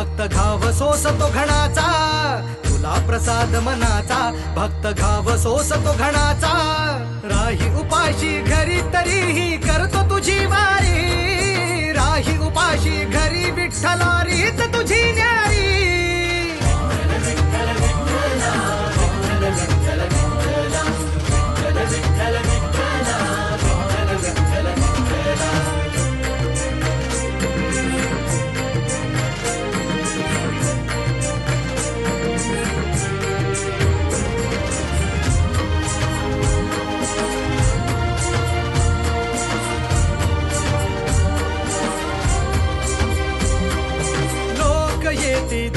भक्त घाव सोसतो घणाचा, तुला प्रसाद मनाचा, भक्त घाव सोसतो घणाचा. राही उपाशी घरी तरीही करतो तुझी वारी, राही उपाशी घरी विठ्ठला रीत तुझी न्यारी. येती